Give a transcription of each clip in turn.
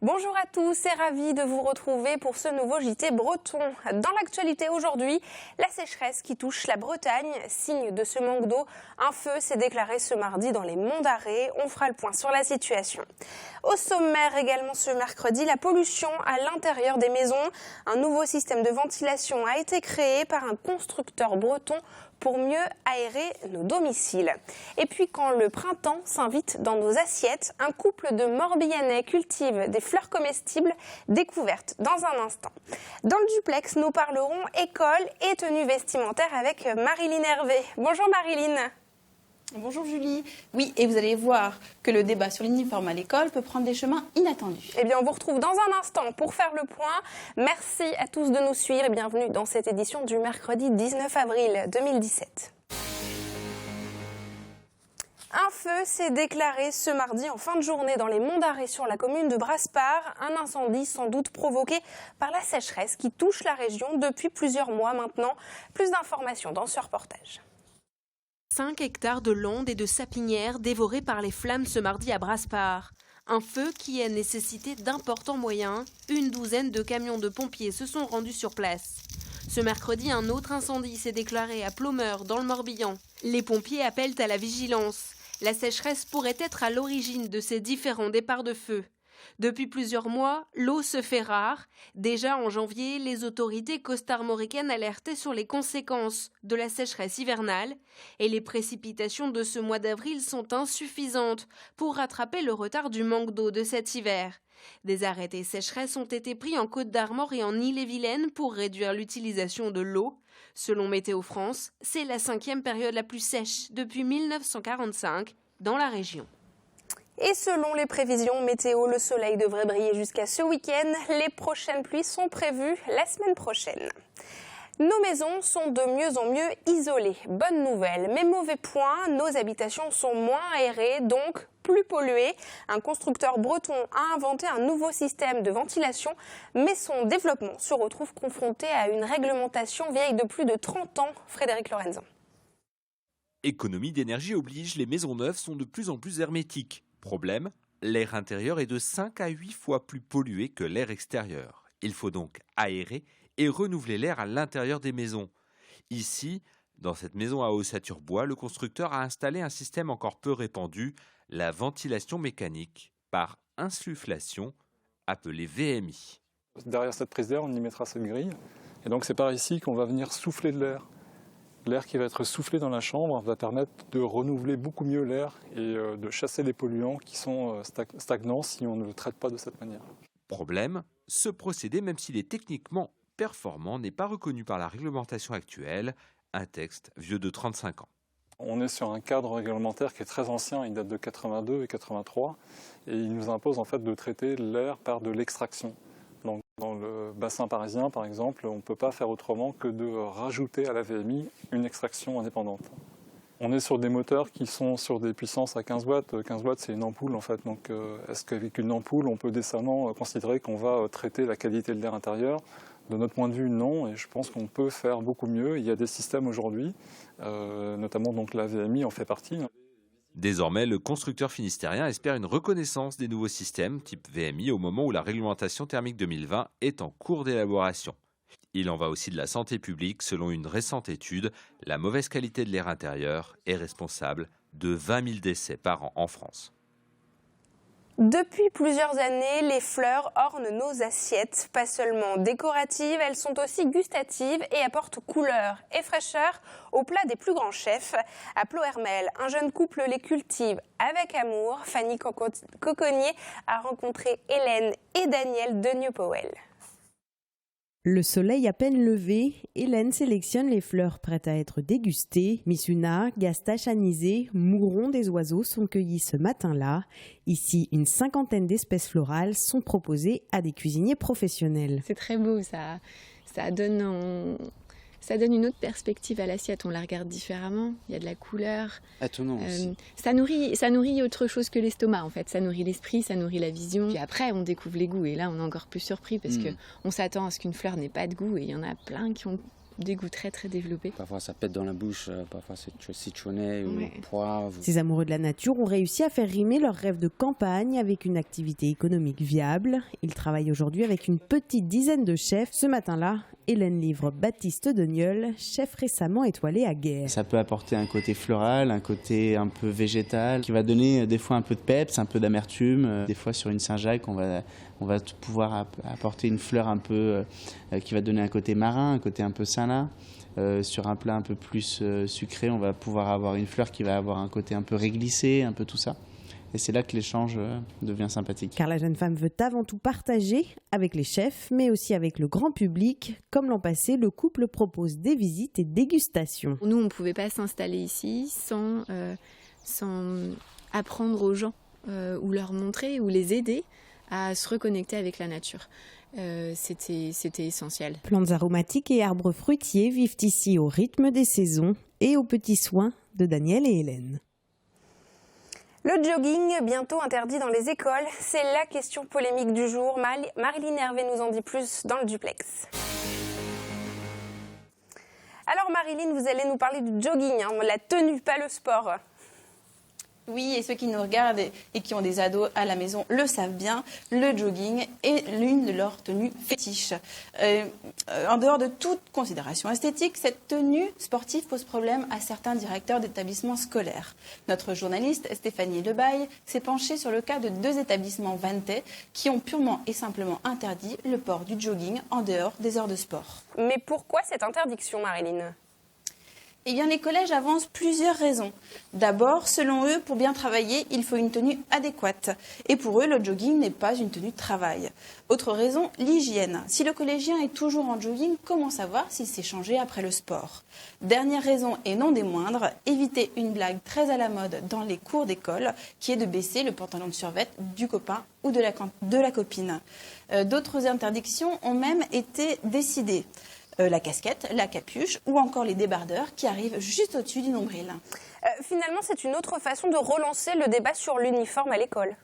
Bonjour à tous et ravi de vous retrouver pour ce nouveau JT breton. Dans l'actualité aujourd'hui, la sécheresse qui touche la Bretagne, signe de ce manque d'eau. Un feu s'est déclaré ce mardi dans les Monts d'Arrée. On fera le point sur la situation. Au sommaire également ce mercredi, la pollution à l'intérieur des maisons. Un nouveau système de ventilation a été créé par un constructeur breton pour mieux aérer nos domiciles. Et puis quand le printemps s'invite dans nos assiettes, un couple de Morbihanais cultive des fleurs comestibles découvertes dans un instant. Dans le duplex, nous parlerons école et tenue vestimentaire avec Marilyn Hervé. Bonjour Marilyn. Bonjour Julie. Oui, et vous allez voir que le débat sur l'uniforme à l'école peut prendre des chemins inattendus. Eh bien, on vous retrouve dans un instant pour faire le point. Merci à tous de nous suivre et bienvenue dans cette édition du mercredi 19 avril 2017. Un feu s'est déclaré ce mardi en fin de journée dans les Monts d'Arrée sur la commune de Brasparts. Un incendie sans doute provoqué par la sécheresse qui touche la région depuis plusieurs mois maintenant. Plus d'informations dans ce reportage. 5 hectares de landes et de sapinières dévorés par les flammes ce mardi à Brasparts. Un feu qui a nécessité d'importants moyens. Une douzaine de camions de pompiers se sont rendus sur place. Ce mercredi, un autre incendie s'est déclaré à Ploemeur, dans le Morbihan. Les pompiers appellent à la vigilance. La sécheresse pourrait être à l'origine de ces différents départs de feu. Depuis plusieurs mois, l'eau se fait rare. Déjà en janvier, les autorités costarmoricaines alertaient sur les conséquences de la sécheresse hivernale et les précipitations de ce mois d'avril sont insuffisantes pour rattraper le retard du manque d'eau de cet hiver. Des arrêtés sécheresse ont été pris en Côte-d'Armor et en Ille-et-Vilaine pour réduire l'utilisation de l'eau. Selon Météo France, c'est la 5e période la plus sèche depuis 1945 dans la région. Et selon les prévisions météo, le soleil devrait briller jusqu'à ce week-end. Les prochaines pluies sont prévues la semaine prochaine. Nos maisons sont de mieux en mieux isolées. Bonne nouvelle, mais mauvais point, nos habitations sont moins aérées, donc plus polluées. Un constructeur breton a inventé un nouveau système de ventilation, mais son développement se retrouve confronté à une réglementation vieille de plus de 30 ans. Frédéric Lorenzan. Économie d'énergie oblige, les maisons neuves sont de plus en plus hermétiques. Problème, l'air intérieur est de 5 à 8 fois plus pollué que l'air extérieur. Il faut donc aérer et renouveler l'air à l'intérieur des maisons. Ici, dans cette maison à ossature bois, le constructeur a installé un système encore peu répandu, la ventilation mécanique par insufflation, appelée VMI. Derrière cette prise d'air, on y mettra cette grille. Et donc c'est par ici qu'on va venir souffler de l'air. L'air qui va être soufflé dans la chambre va permettre de renouveler beaucoup mieux l'air et de chasser les polluants qui sont stagnants si on ne le traite pas de cette manière. Problème, ce procédé, même s'il est techniquement performant, n'est pas reconnu par la réglementation actuelle, un texte vieux de 35 ans. On est sur un cadre réglementaire qui est très ancien, il date de 82 et 83, et il nous impose en fait de traiter l'air par de l'extraction. Donc, dans le bassin parisien, par exemple, on ne peut pas faire autrement que de rajouter à la VMI une extraction indépendante. On est sur des moteurs qui sont sur des puissances à 15 watts. 15 watts, c'est une ampoule en fait. Donc, est-ce qu'avec une ampoule, on peut décemment considérer qu'on va traiter la qualité de l'air intérieur ? De notre point de vue, non. Et je pense qu'on peut faire beaucoup mieux. Il y a des systèmes aujourd'hui, notamment donc la VMI en fait partie. Désormais, le constructeur finistérien espère une reconnaissance des nouveaux systèmes type VMI au moment où la réglementation thermique 2020 est en cours d'élaboration. Il en va aussi de la santé publique. Selon une récente étude, la mauvaise qualité de l'air intérieur est responsable de 20 000 décès par an en France. Depuis plusieurs années, les fleurs ornent nos assiettes. Pas seulement décoratives, elles sont aussi gustatives et apportent couleur et fraîcheur aux plats des plus grands chefs. À Plohermel, un jeune couple les cultive avec amour. Fanny Coconnier a rencontré Hélène et Daniel Denieux-Powell. Le soleil à peine levé, Hélène sélectionne les fleurs prêtes à être dégustées. Missuna, gastache anisée, mouron des oiseaux sont cueillis ce matin-là. Ici, une 50aine d'espèces florales sont proposées à des cuisiniers professionnels. C'est très beau, ça donne une autre perspective à l'assiette, on la regarde différemment, il y a de la couleur. Étonnant aussi. Ça nourrit autre chose que l'estomac en fait, ça nourrit l'esprit, ça nourrit la vision. Puis après on découvre les goûts et là on est encore plus surpris parce qu'on s'attend à ce qu'une fleur n'ait pas de goût et il y en a plein qui ont des goûts très très développés. Parfois ça pète dans la bouche, parfois c'est citronné ou poivre. Ces amoureux de la nature ont réussi à faire rimer leur rêve de campagne avec une activité économique viable. Ils travaillent aujourd'hui avec une petite dizaine de chefs. Ce matin-là, Hélène livre Baptiste Deniol, chef récemment étoilé à Guerre. Ça peut apporter un côté floral, un côté un peu végétal, qui va donner des fois un peu de peps, un peu d'amertume. Des fois sur une Saint-Jacques, on va pouvoir apporter une fleur un peu qui va donner un côté marin, un côté un peu salin. Sur un plat un peu plus sucré, on va pouvoir avoir une fleur qui va avoir un côté un peu réglissé, un peu tout ça. Et c'est là que l'échange devient sympathique. Car la jeune femme veut avant tout partager avec les chefs, mais aussi avec le grand public. Comme l'an passé, le couple propose des visites et dégustations. Nous, on ne pouvait pas s'installer ici sans apprendre aux gens ou leur montrer ou les aider à se reconnecter avec la nature. C'était essentiel. Plantes aromatiques et arbres fruitiers vivent ici au rythme des saisons et aux petits soins de Daniel et Hélène. Le jogging, bientôt interdit dans les écoles, c'est la question polémique du jour. Marilyn Hervé nous en dit plus dans le duplex. Alors Marilyn, vous allez nous parler du jogging, la tenue, pas le sport. Oui, et ceux qui nous regardent et qui ont des ados à la maison le savent bien, le jogging est l'une de leurs tenues fétiches. En dehors de toute considération esthétique, cette tenue sportive pose problème à certains directeurs d'établissements scolaires. Notre journaliste Stéphanie Lebaille s'est penchée sur le cas de 2 établissements vantais qui ont purement et simplement interdit le port du jogging en dehors des heures de sport. Mais pourquoi cette interdiction, Marilyn ? Eh bien, les collèges avancent plusieurs raisons. D'abord, selon eux, pour bien travailler, il faut une tenue adéquate. Et pour eux, le jogging n'est pas une tenue de travail. Autre raison, l'hygiène. Si le collégien est toujours en jogging, comment savoir s'il s'est changé après le sport ? Dernière raison, et non des moindres, éviter une blague très à la mode dans les cours d'école, qui est de baisser le pantalon de survêt du copain ou de la copine. D'autres interdictions ont même été décidées. La casquette, la capuche ou encore les débardeurs qui arrivent juste au-dessus du nombril. Finalement, c'est une autre façon de relancer le débat sur l'uniforme à l'école.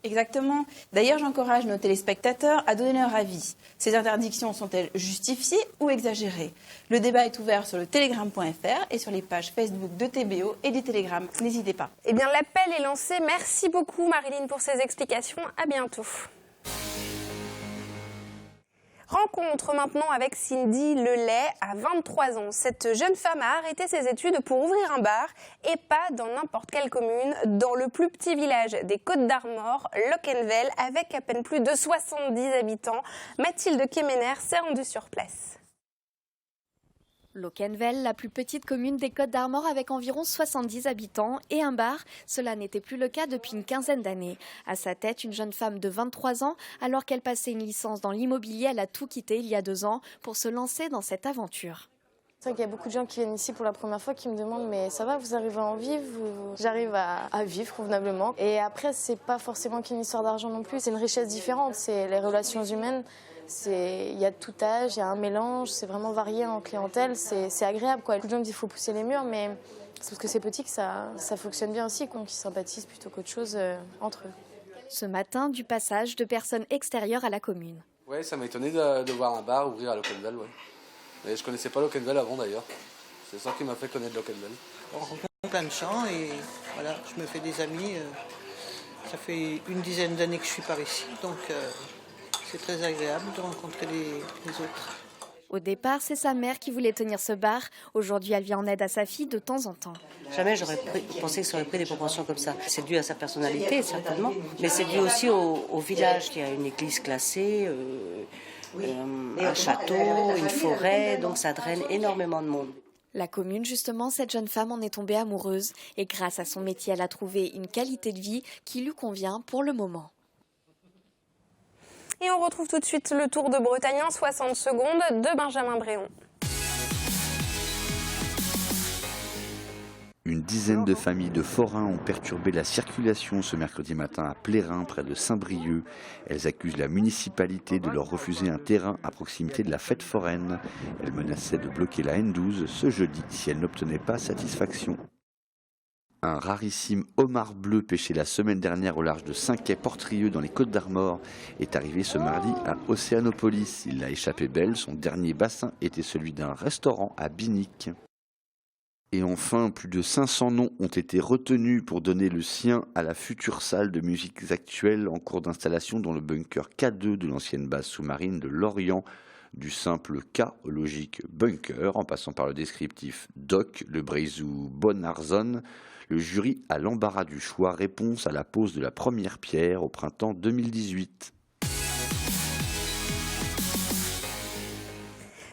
Exactement. D'ailleurs, j'encourage nos téléspectateurs à donner leur avis. Ces interdictions sont-elles justifiées ou exagérées ? Le débat est ouvert sur le telegram.fr et sur les pages Facebook de TBO et du Telegram. N'hésitez pas. Eh bien, l'appel est lancé. Merci beaucoup, Marilyn, pour ces explications. À bientôt. Rencontre maintenant avec Cindy Lelay, à 23 ans. Cette jeune femme a arrêté ses études pour ouvrir un bar et pas dans n'importe quelle commune, dans le plus petit village des Côtes-d'Armor, Locquenvel, avec à peine plus de 70 habitants. Mathilde Kemener s'est rendue sur place. Locquenvel, la plus petite commune des Côtes-d'Armor avec environ 70 habitants et un bar, cela n'était plus le cas depuis une quinzaine d'années. À sa tête, une jeune femme de 23 ans, alors qu'elle passait une licence dans l'immobilier, elle a tout quitté il y a 2 ans pour se lancer dans cette aventure. C'est vrai qu'il y a beaucoup de gens qui viennent ici pour la première fois qui me demandent mais ça va, vous arrivez à en vivre ? J'arrive à vivre convenablement. Et après, c'est pas forcément qu'une histoire d'argent non plus, c'est une richesse différente, c'est les relations humaines. Il y a de tout âge, il y a un mélange, c'est vraiment varié en clientèle, c'est agréable, quoi. Beaucoup de gens me disent qu'il faut pousser les murs, mais c'est parce que c'est petit que ça fonctionne bien aussi, qu'ils sympathisent plutôt qu'autre chose entre eux. Ce matin, du passage de personnes extérieures à la commune. Ouais, ça m'a étonné de voir un bar ouvrir à Locquenvel, ouais. Mais je connaissais pas Locquenvel avant d'ailleurs. C'est ça qui m'a fait connaître Locquenvel. On rencontre plein de gens et voilà, je me fais des amis. Ça fait une dizaine d'années que je suis par ici, donc c'est très agréable de rencontrer les autres. Au départ, c'est sa mère qui voulait tenir ce bar. Aujourd'hui, elle vient en aide à sa fille de temps en temps. Jamais j'aurais pensé que ça aurait pris des proportions comme ça. C'est dû à sa personnalité, certainement. Mais c'est dû aussi au village qui a une église classée, un château, une forêt, donc ça draine énormément de monde. La commune, justement, cette jeune femme en est tombée amoureuse. Et grâce à son métier, elle a trouvé une qualité de vie qui lui convient pour le moment. Et on retrouve tout de suite le Tour de Bretagne en 60 secondes de Benjamin Bréon. Une dizaine de familles de forains ont perturbé la circulation ce mercredi matin à Plérin, près de Saint-Brieuc. Elles accusent la municipalité de leur refuser un terrain à proximité de la fête foraine. Elles menaçaient de bloquer la N12 ce jeudi si elles n'obtenaient pas satisfaction. Un rarissime homard bleu pêché la semaine dernière au large de Saint-Quay-Portrieux dans les Côtes-d'Armor est arrivé ce mardi à Océanopolis. Il a échappé belle, son dernier bassin était celui d'un restaurant à Binic. Et enfin, plus de 500 noms ont été retenus pour donner le sien à la future salle de musique actuelle en cours d'installation dans le bunker K2 de l'ancienne base sous-marine de Lorient. Du simple K au logique bunker, en passant par le descriptif doc, le brézou Bonarzon, le jury a l'embarras du choix, réponse à la pose de la première pierre au printemps 2018.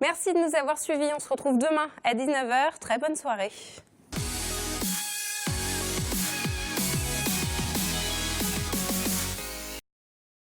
Merci de nous avoir suivis. On se retrouve demain à 19h. Très bonne soirée.